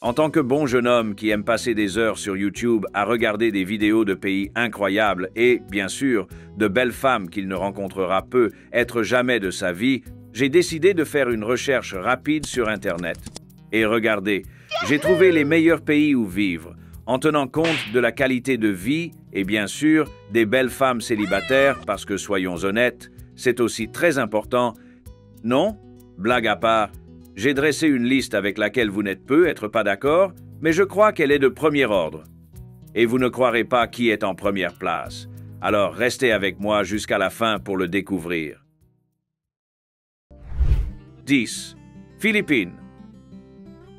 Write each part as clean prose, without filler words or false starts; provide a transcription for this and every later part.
En tant que bon jeune homme qui aime passer des heures sur YouTube à regarder des vidéos de pays incroyables et, bien sûr, de belles femmes qu'il ne rencontrera peu, être jamais de sa vie, j'ai décidé de faire une recherche rapide sur Internet. Et regardez, j'ai trouvé les meilleurs pays où vivre, en tenant compte de la qualité de vie et, bien sûr, des belles femmes célibataires, parce que, soyons honnêtes, c'est aussi très important. Non? Blague à part, j'ai dressé une liste avec laquelle vous n'êtes peut-être pas d'accord, mais je crois qu'elle est de premier ordre. Et vous ne croirez pas qui est en première place. Alors restez avec moi jusqu'à la fin pour le découvrir. 10. Philippines.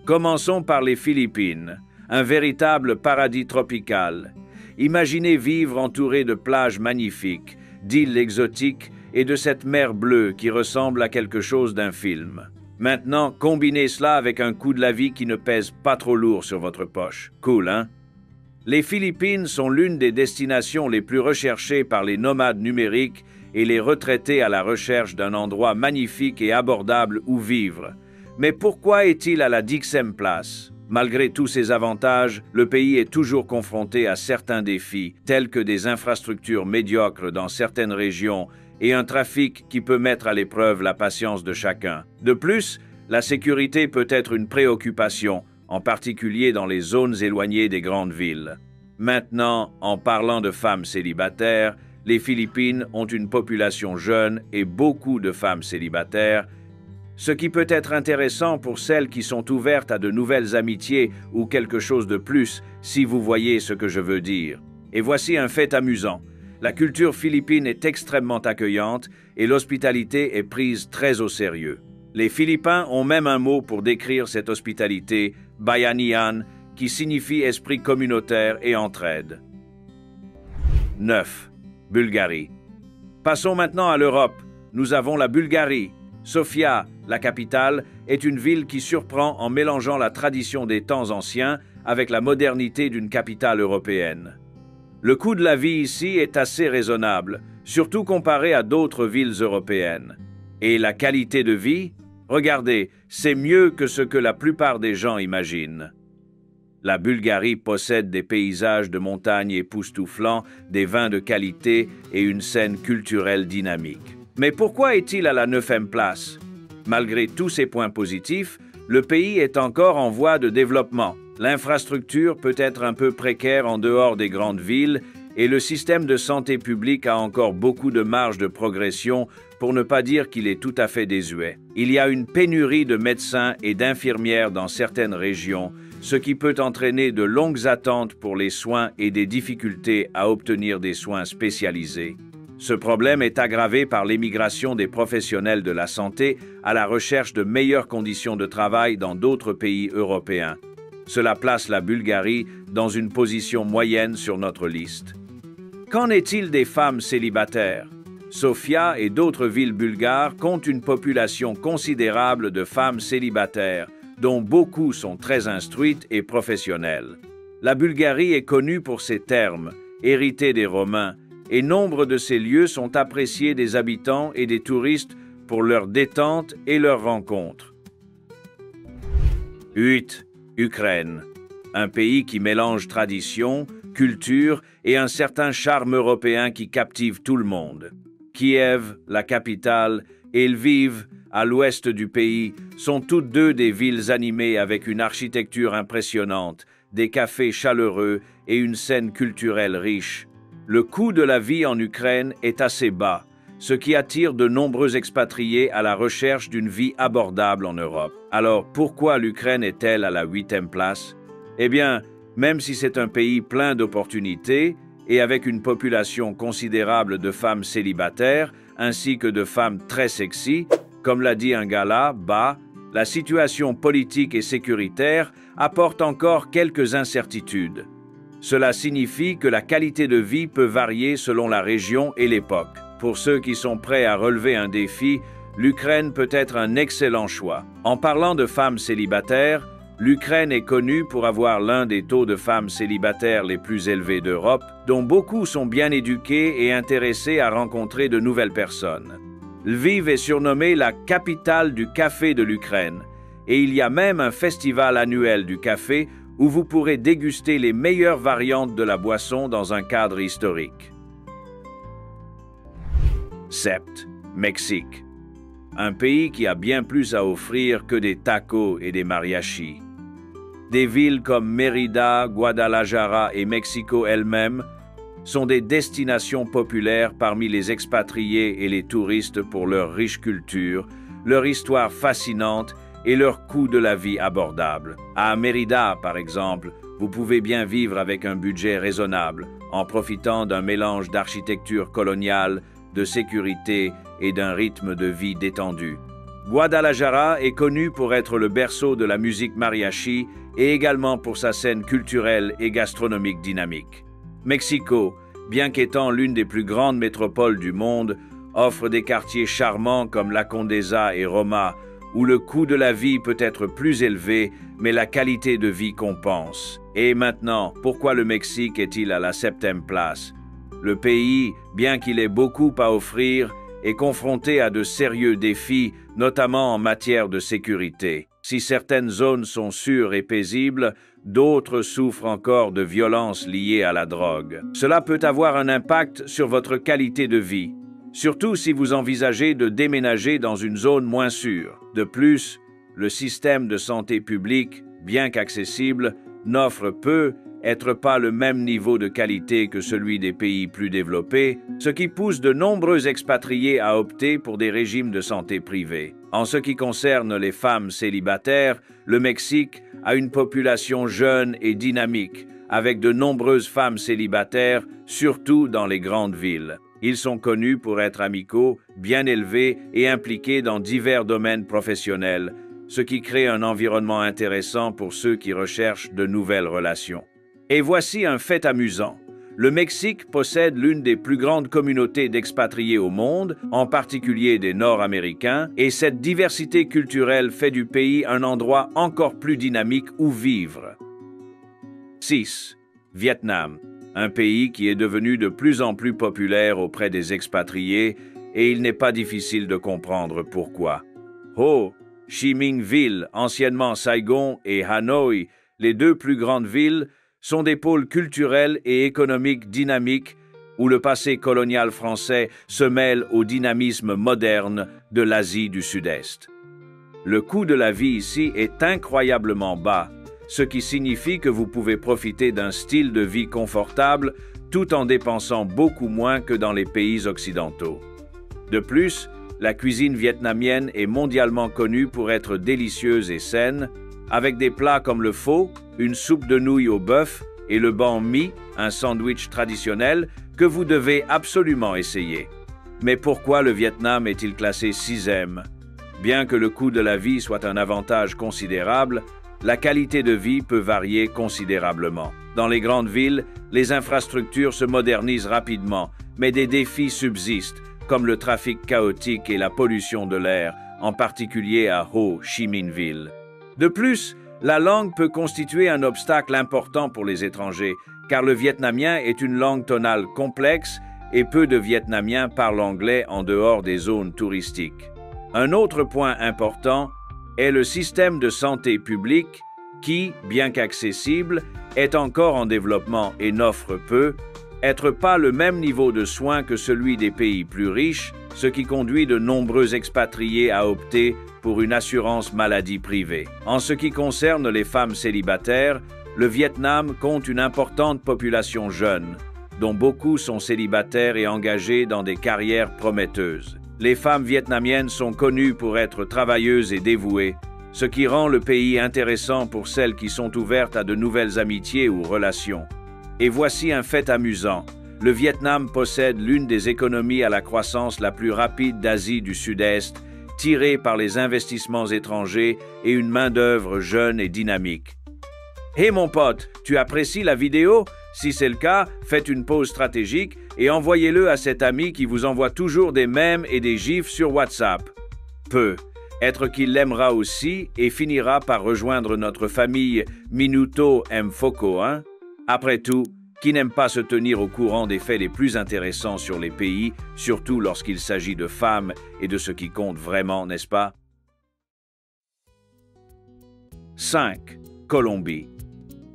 Commençons par les Philippines, un véritable paradis tropical. Imaginez vivre entouré de plages magnifiques, d'îles exotiques et de cette mer bleue qui ressemble à quelque chose d'un film. Maintenant, combinez cela avec un coût de la vie qui ne pèse pas trop lourd sur votre poche. Cool, hein? Les Philippines sont l'une des destinations les plus recherchées par les nomades numériques et les retraités à la recherche d'un endroit magnifique et abordable où vivre. Mais pourquoi est-il à la 10e place? Malgré tous ces avantages, le pays est toujours confronté à certains défis, tels que des infrastructures médiocres dans certaines régions et un trafic qui peut mettre à l'épreuve la patience de chacun. De plus, la sécurité peut être une préoccupation, en particulier dans les zones éloignées des grandes villes. Maintenant, en parlant de femmes célibataires, les Philippines ont une population jeune et beaucoup de femmes célibataires, ce qui peut être intéressant pour celles qui sont ouvertes à de nouvelles amitiés ou quelque chose de plus, si vous voyez ce que je veux dire. Et voici un fait amusant. La culture philippine est extrêmement accueillante et l'hospitalité est prise très au sérieux. Les Philippins ont même un mot pour décrire cette hospitalité, bayanihan, qui signifie esprit communautaire et entraide. 9. Bulgarie. Passons maintenant à l'Europe. Nous avons la Bulgarie. Sofia, la capitale, est une ville qui surprend en mélangeant la tradition des temps anciens avec la modernité d'une capitale européenne. Le coût de la vie ici est assez raisonnable, surtout comparé à d'autres villes européennes. Et la qualité de vie? Regardez, c'est mieux que ce que la plupart des gens imaginent. La Bulgarie possède des paysages de montagnes époustouflants, des vins de qualité et une scène culturelle dynamique. Mais pourquoi est-il à la 9e place? Malgré tous ces points positifs, le pays est encore en voie de développement. L'infrastructure peut être un peu précaire en dehors des grandes villes et le système de santé publique a encore beaucoup de marge de progression, pour ne pas dire qu'il est tout à fait désuet. Il y a une pénurie de médecins et d'infirmières dans certaines régions, ce qui peut entraîner de longues attentes pour les soins et des difficultés à obtenir des soins spécialisés. Ce problème est aggravé par l'émigration des professionnels de la santé à la recherche de meilleures conditions de travail dans d'autres pays européens. Cela place la Bulgarie dans une position moyenne sur notre liste. Qu'en est-il des femmes célibataires? Sofia et d'autres villes bulgares comptent une population considérable de femmes célibataires, dont beaucoup sont très instruites et professionnelles. La Bulgarie est connue pour ses thermes, hérités des Romains, et nombre de ces lieux sont appréciés des habitants et des touristes pour leur détente et leurs rencontres. 8. Ukraine. Un pays qui mélange tradition, culture et un certain charme européen qui captive tout le monde. Kiev, la capitale, et Lviv, à l'ouest du pays, sont toutes deux des villes animées avec une architecture impressionnante, des cafés chaleureux et une scène culturelle riche. Le coût de la vie en Ukraine est assez bas, ce qui attire de nombreux expatriés à la recherche d'une vie abordable en Europe. Alors pourquoi l'Ukraine est-elle à la 8e place? Eh bien, même si c'est un pays plein d'opportunités et avec une population considérable de femmes célibataires ainsi que de femmes très sexy, comme l'a dit un gars là, la situation politique et sécuritaire apporte encore quelques incertitudes. Cela signifie que la qualité de vie peut varier selon la région et l'époque. Pour ceux qui sont prêts à relever un défi, l'Ukraine peut être un excellent choix. En parlant de femmes célibataires, l'Ukraine est connue pour avoir l'un des taux de femmes célibataires les plus élevés d'Europe, dont beaucoup sont bien éduquées et intéressées à rencontrer de nouvelles personnes. Lviv est surnommée la capitale du café de l'Ukraine, et il y a même un festival annuel du café où vous pourrez déguster les meilleures variantes de la boisson dans un cadre historique. 7. Mexique. Un pays qui a bien plus à offrir que des tacos et des mariachis. Des villes comme Mérida, Guadalajara et Mexico elle-même sont des destinations populaires parmi les expatriés et les touristes pour leur riche culture, leur histoire fascinante et leur coût de la vie abordable. À Mérida, par exemple, vous pouvez bien vivre avec un budget raisonnable, en profitant d'un mélange d'architecture coloniale, de sécurité et d'un rythme de vie détendu. Guadalajara est connu pour être le berceau de la musique mariachi et également pour sa scène culturelle et gastronomique dynamique. Mexico, bien qu'étant l'une des plus grandes métropoles du monde, offre des quartiers charmants comme La Condesa et Roma, où le coût de la vie peut être plus élevé, mais la qualité de vie compense. Et maintenant, pourquoi le Mexique est-il à la 7e place? Le pays, bien qu'il ait beaucoup à offrir, est confronté à de sérieux défis, notamment en matière de sécurité. Si certaines zones sont sûres et paisibles, d'autres souffrent encore de violences liées à la drogue. Cela peut avoir un impact sur votre qualité de vie, surtout si vous envisagez de déménager dans une zone moins sûre. De plus, le système de santé publique, bien qu'accessible, n'offre pas le même niveau de qualité que celui des pays plus développés, ce qui pousse de nombreux expatriés à opter pour des régimes de santé privés. En ce qui concerne les femmes célibataires, le Mexique a une population jeune et dynamique, avec de nombreuses femmes célibataires, surtout dans les grandes villes. Ils sont connus pour être amicaux, bien élevés et impliqués dans divers domaines professionnels, ce qui crée un environnement intéressant pour ceux qui recherchent de nouvelles relations. Et voici un fait amusant. Le Mexique possède l'une des plus grandes communautés d'expatriés au monde, en particulier des Nord-Américains, et cette diversité culturelle fait du pays un endroit encore plus dynamique où vivre. 6. Vietnam. Un pays qui est devenu de plus en plus populaire auprès des expatriés, et il n'est pas difficile de comprendre pourquoi. Ho Chi Minh Ville, anciennement Saigon, et Hanoï, les deux plus grandes villes, sont des pôles culturels et économiques dynamiques où le passé colonial français se mêle au dynamisme moderne de l'Asie du Sud-Est. Le coût de la vie ici est incroyablement bas, ce qui signifie que vous pouvez profiter d'un style de vie confortable tout en dépensant beaucoup moins que dans les pays occidentaux. De plus, la cuisine vietnamienne est mondialement connue pour être délicieuse et saine, avec des plats comme le pho, une soupe de nouilles au bœuf et le banh mi, un sandwich traditionnel que vous devez absolument essayer. Mais pourquoi le Vietnam est-il classé 6e? Bien que le coût de la vie soit un avantage considérable, la qualité de vie peut varier considérablement. Dans les grandes villes, les infrastructures se modernisent rapidement, mais des défis subsistent, comme le trafic chaotique et la pollution de l'air, en particulier à Ho Chi Minh Ville. De plus, la langue peut constituer un obstacle important pour les étrangers, car le vietnamien est une langue tonale complexe et peu de Vietnamiens parlent anglais en dehors des zones touristiques. Un autre point important est le système de santé publique qui, bien qu'accessible, est encore en développement et n'offre pas le même niveau de soins que celui des pays plus riches, ce qui conduit de nombreux expatriés à opter pour une assurance maladie privée. En ce qui concerne les femmes célibataires, le Vietnam compte une importante population jeune, dont beaucoup sont célibataires et engagés dans des carrières prometteuses. Les femmes vietnamiennes sont connues pour être travailleuses et dévouées, ce qui rend le pays intéressant pour celles qui sont ouvertes à de nouvelles amitiés ou relations. Et voici un fait amusant. Le Vietnam possède l'une des économies à la croissance la plus rapide d'Asie du Sud-Est, tirée par les investissements étrangers et une main-d'œuvre jeune et dynamique. Hé mon pote, tu apprécies la vidéo? Si c'est le cas, faites une pause stratégique et envoyez-le à cet ami qui vous envoie toujours des mèmes et des gifs sur WhatsApp. Être qu'il l'aimera aussi et finira par rejoindre notre famille Minuto M. Foco, hein? Après tout, qui n'aime pas se tenir au courant des faits les plus intéressants sur les pays, surtout lorsqu'il s'agit de femmes et de ce qui compte vraiment, n'est-ce pas? 5. Colombie.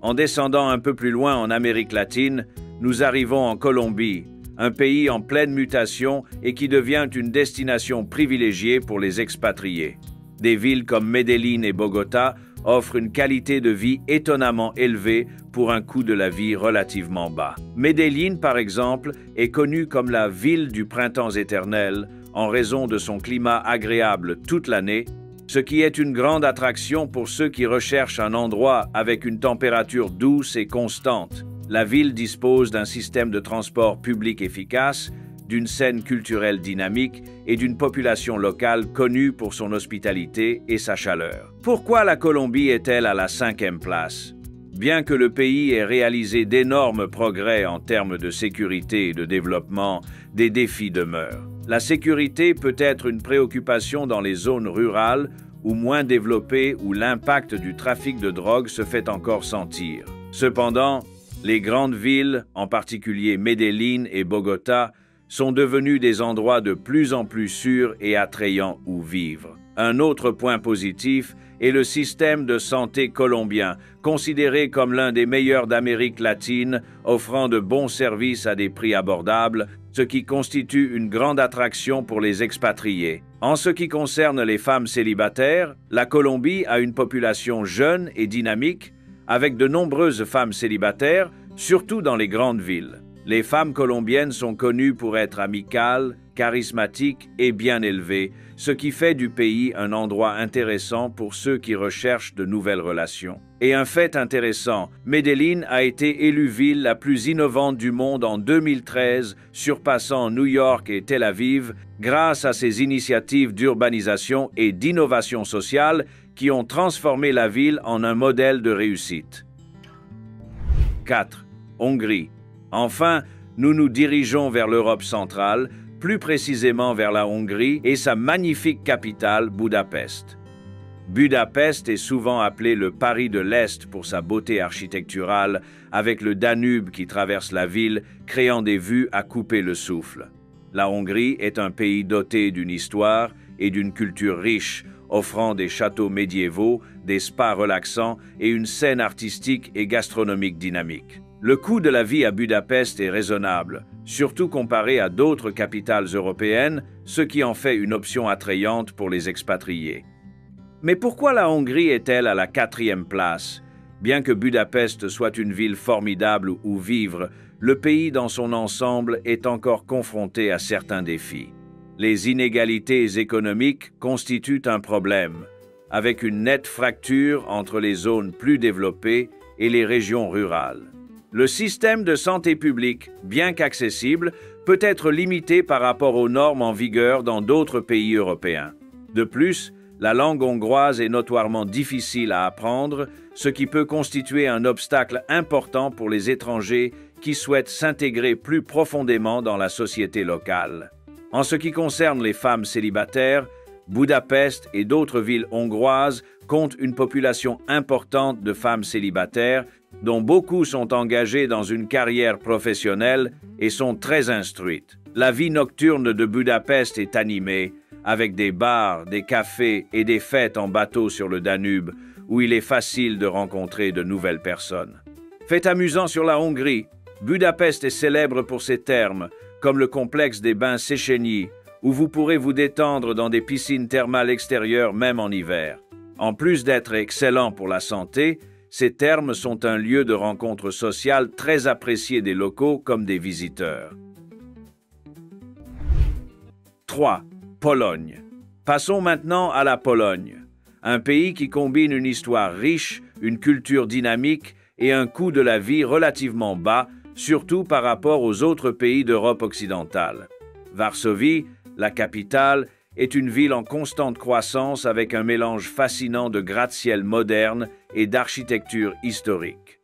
En descendant un peu plus loin en Amérique latine, nous arrivons en Colombie, un pays en pleine mutation et qui devient une destination privilégiée pour les expatriés. Des villes comme Medellín et Bogota offrent une qualité de vie étonnamment élevée pour un coût de la vie relativement bas. Medellín, par exemple, est connue comme la ville du printemps éternel en raison de son climat agréable toute l'année, ce qui est une grande attraction pour ceux qui recherchent un endroit avec une température douce et constante. La ville dispose d'un système de transport public efficace, d'une scène culturelle dynamique et d'une population locale connue pour son hospitalité et sa chaleur. Pourquoi la Colombie est-elle à la 5e place? Bien que le pays ait réalisé d'énormes progrès en termes de sécurité et de développement, des défis demeurent. La sécurité peut être une préoccupation dans les zones rurales ou moins développées où l'impact du trafic de drogue se fait encore sentir. Cependant, les grandes villes, en particulier Medellín et Bogota, sont devenus des endroits de plus en plus sûrs et attrayants où vivre. Un autre point positif est le système de santé colombien, considéré comme l'un des meilleurs d'Amérique latine, offrant de bons services à des prix abordables, ce qui constitue une grande attraction pour les expatriés. En ce qui concerne les femmes célibataires, la Colombie a une population jeune et dynamique, avec de nombreuses femmes célibataires, surtout dans les grandes villes. Les femmes colombiennes sont connues pour être amicales, charismatiques et bien élevées, ce qui fait du pays un endroit intéressant pour ceux qui recherchent de nouvelles relations. Et un fait intéressant, Medellín a été élue ville la plus innovante du monde en 2013, surpassant New York et Tel Aviv, grâce à ses initiatives d'urbanisation et d'innovation sociale qui ont transformé la ville en un modèle de réussite. 4. Hongrie. Enfin, nous nous dirigeons vers l'Europe centrale, plus précisément vers la Hongrie et sa magnifique capitale, Budapest. Budapest est souvent appelé le Paris de l'Est pour sa beauté architecturale, avec le Danube qui traverse la ville, créant des vues à couper le souffle. La Hongrie est un pays doté d'une histoire et d'une culture riche, offrant des châteaux médiévaux, des spas relaxants et une scène artistique et gastronomique dynamique. Le coût de la vie à Budapest est raisonnable, surtout comparé à d'autres capitales européennes, ce qui en fait une option attrayante pour les expatriés. Mais pourquoi la Hongrie est-elle à la 4e place? Bien que Budapest soit une ville formidable où vivre, le pays dans son ensemble est encore confronté à certains défis. Les inégalités économiques constituent un problème, avec une nette fracture entre les zones plus développées et les régions rurales. Le système de santé publique, bien qu'accessible, peut être limité par rapport aux normes en vigueur dans d'autres pays européens. De plus, la langue hongroise est notoirement difficile à apprendre, ce qui peut constituer un obstacle important pour les étrangers qui souhaitent s'intégrer plus profondément dans la société locale. En ce qui concerne les femmes célibataires, Budapest et d'autres villes hongroises comptent une population importante de femmes célibataires, dont beaucoup sont engagées dans une carrière professionnelle et sont très instruites. La vie nocturne de Budapest est animée, avec des bars, des cafés et des fêtes en bateau sur le Danube, où il est facile de rencontrer de nouvelles personnes. Fait amusant sur la Hongrie, Budapest est célèbre pour ses thermes, comme le complexe des bains Széchenyi, où vous pourrez vous détendre dans des piscines thermales extérieures même en hiver. En plus d'être excellents pour la santé, ces thermes sont un lieu de rencontre sociale très apprécié des locaux comme des visiteurs. 3. Pologne. Passons maintenant à la Pologne, un pays qui combine une histoire riche, une culture dynamique et un coût de la vie relativement bas, surtout par rapport aux autres pays d'Europe occidentale. Varsovie, la capitale, est une ville en constante croissance avec un mélange fascinant de gratte-ciel moderne et d'architecture historique.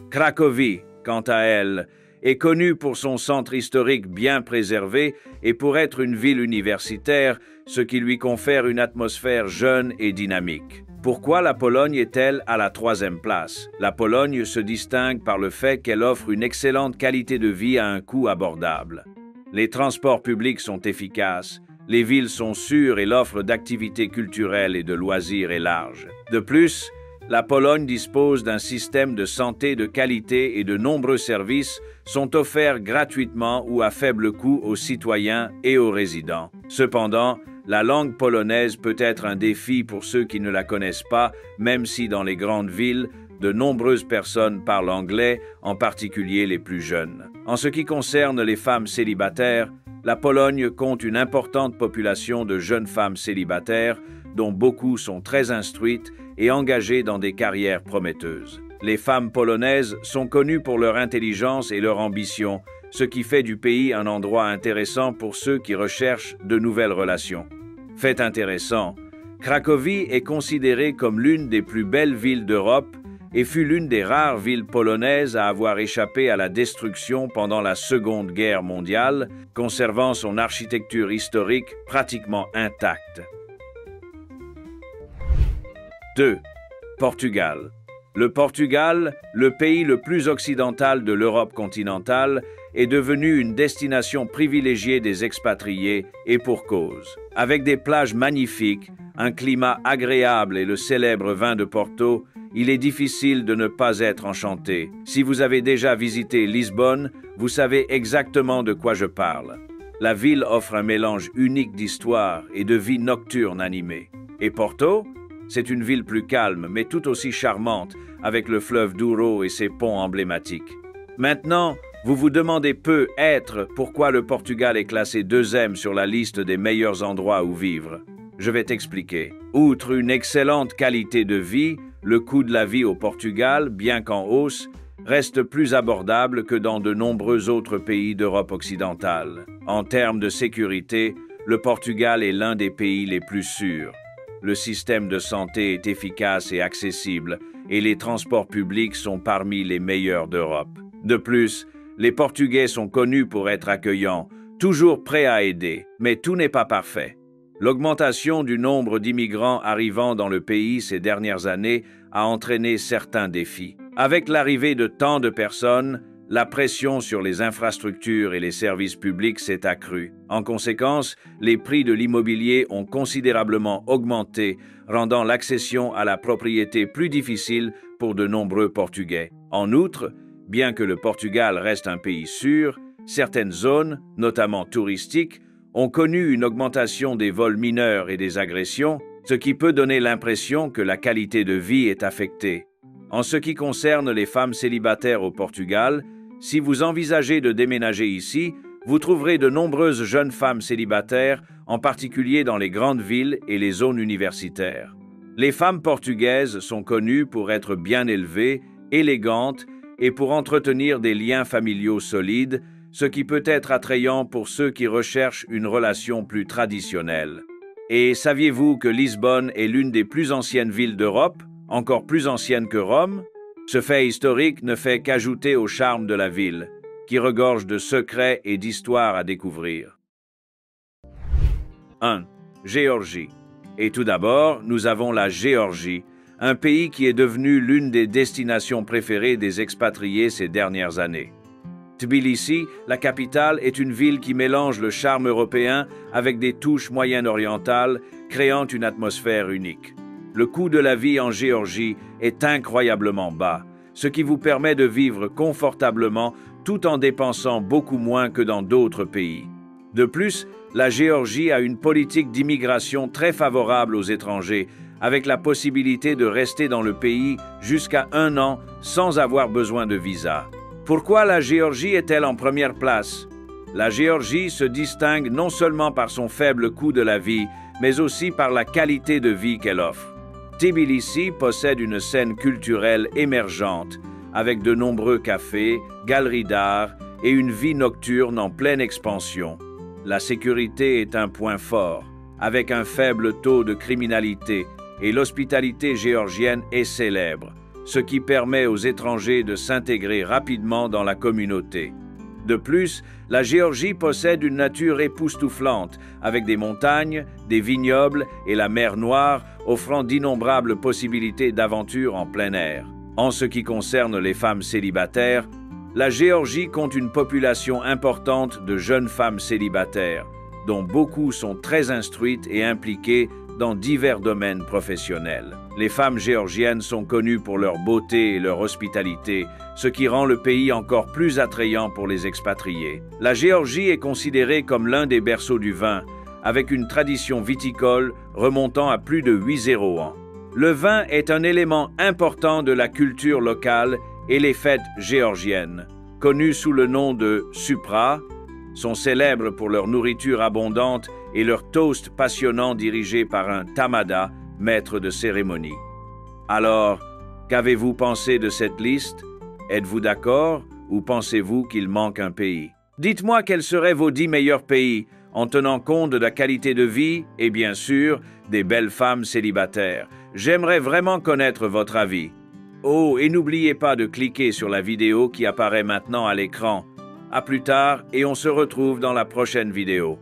Cracovie, quant à elle, est connue pour son centre historique bien préservé et pour être une ville universitaire, ce qui lui confère une atmosphère jeune et dynamique. Pourquoi la Pologne est-elle à la 3e place? La Pologne se distingue par le fait qu'elle offre une excellente qualité de vie à un coût abordable. Les transports publics sont efficaces, les villes sont sûres et l'offre d'activités culturelles et de loisirs est large. De plus, la Pologne dispose d'un système de santé de qualité et de nombreux services sont offerts gratuitement ou à faible coût aux citoyens et aux résidents. Cependant, la langue polonaise peut être un défi pour ceux qui ne la connaissent pas, même si dans les grandes villes, de nombreuses personnes parlent anglais, en particulier les plus jeunes. En ce qui concerne les femmes célibataires, la Pologne compte une importante population de jeunes femmes célibataires, dont beaucoup sont très instruites et engagées dans des carrières prometteuses. Les femmes polonaises sont connues pour leur intelligence et leur ambition, ce qui fait du pays un endroit intéressant pour ceux qui recherchent de nouvelles relations. Fait intéressant, Cracovie est considérée comme l'une des plus belles villes d'Europe et fut l'une des rares villes polonaises à avoir échappé à la destruction pendant la Seconde Guerre mondiale, conservant son architecture historique pratiquement intacte. 2. Portugal. Le Portugal, le pays le plus occidental de l'Europe continentale, est devenu une destination privilégiée des expatriés et pour cause. Avec des plages magnifiques, un climat agréable et le célèbre vin de Porto, il est difficile de ne pas être enchanté. Si vous avez déjà visité Lisbonne, vous savez exactement de quoi je parle. La ville offre un mélange unique d'histoire et de vie nocturne animée. Et Porto? C'est une ville plus calme, mais tout aussi charmante, avec le fleuve Douro et ses ponts emblématiques. Maintenant, vous vous demandez peut-être pourquoi le Portugal est classé deuxième sur la liste des meilleurs endroits où vivre. Je vais t'expliquer. Outre une excellente qualité de vie, le coût de la vie au Portugal, bien qu'en hausse, reste plus abordable que dans de nombreux autres pays d'Europe occidentale. En termes de sécurité, le Portugal est l'un des pays les plus sûrs. Le système de santé est efficace et accessible, et les transports publics sont parmi les meilleurs d'Europe. De plus, les Portugais sont connus pour être accueillants, toujours prêts à aider, mais tout n'est pas parfait. L'augmentation du nombre d'immigrants arrivant dans le pays ces dernières années a entraîné certains défis. Avec l'arrivée de tant de personnes, la pression sur les infrastructures et les services publics s'est accrue. En conséquence, les prix de l'immobilier ont considérablement augmenté, rendant l'accession à la propriété plus difficile pour de nombreux Portugais. En outre, bien que le Portugal reste un pays sûr, certaines zones, notamment touristiques, ont connu une augmentation des vols mineurs et des agressions, ce qui peut donner l'impression que la qualité de vie est affectée. En ce qui concerne les femmes célibataires au Portugal, si vous envisagez de déménager ici, vous trouverez de nombreuses jeunes femmes célibataires, en particulier dans les grandes villes et les zones universitaires. Les femmes portugaises sont connues pour être bien élevées, élégantes et pour entretenir des liens familiaux solides, ce qui peut être attrayant pour ceux qui recherchent une relation plus traditionnelle. Et saviez-vous que Lisbonne est l'une des plus anciennes villes d'Europe, encore plus ancienne que Rome? Ce fait historique ne fait qu'ajouter au charme de la ville, qui regorge de secrets et d'histoires à découvrir. 1. Géorgie. Et tout d'abord, nous avons la Géorgie, un pays qui est devenu l'une des destinations préférées des expatriés ces dernières années. Tbilissi, la capitale, est une ville qui mélange le charme européen avec des touches moyen-orientales, créant une atmosphère unique. Le coût de la vie en Géorgie est incroyablement bas, ce qui vous permet de vivre confortablement tout en dépensant beaucoup moins que dans d'autres pays. De plus, la Géorgie a une politique d'immigration très favorable aux étrangers, avec la possibilité de rester dans le pays jusqu'à 1 an sans avoir besoin de visa. Pourquoi la Géorgie est-elle en première place? La Géorgie se distingue non seulement par son faible coût de la vie, mais aussi par la qualité de vie qu'elle offre. Tbilissi possède une scène culturelle émergente, avec de nombreux cafés, galeries d'art et une vie nocturne en pleine expansion. La sécurité est un point fort, avec un faible taux de criminalité, et l'hospitalité géorgienne est célèbre, ce qui permet aux étrangers de s'intégrer rapidement dans la communauté. De plus, la Géorgie possède une nature époustouflante, avec des montagnes, des vignobles et la mer Noire, offrant d'innombrables possibilités d'aventure en plein air. En ce qui concerne les femmes célibataires, la Géorgie compte une population importante de jeunes femmes célibataires, dont beaucoup sont très instruites et impliquées dans divers domaines professionnels. Les femmes géorgiennes sont connues pour leur beauté et leur hospitalité, ce qui rend le pays encore plus attrayant pour les expatriés. La Géorgie est considérée comme l'un des berceaux du vin, avec une tradition viticole remontant à plus de 80 ans. Le vin est un élément important de la culture locale et les fêtes géorgiennes, connues sous le nom de supra, sont célèbres pour leur nourriture abondante et leur toast passionnant dirigé par un tamada, maître de cérémonie. Alors, qu'avez-vous pensé de cette liste? Êtes-vous d'accord ou pensez-vous qu'il manque un pays? Dites-moi quels seraient vos 10 meilleurs pays, en tenant compte de la qualité de vie et bien sûr des belles femmes célibataires. J'aimerais vraiment connaître votre avis. Oh, et n'oubliez pas de cliquer sur la vidéo qui apparaît maintenant à l'écran. À plus tard et on se retrouve dans la prochaine vidéo.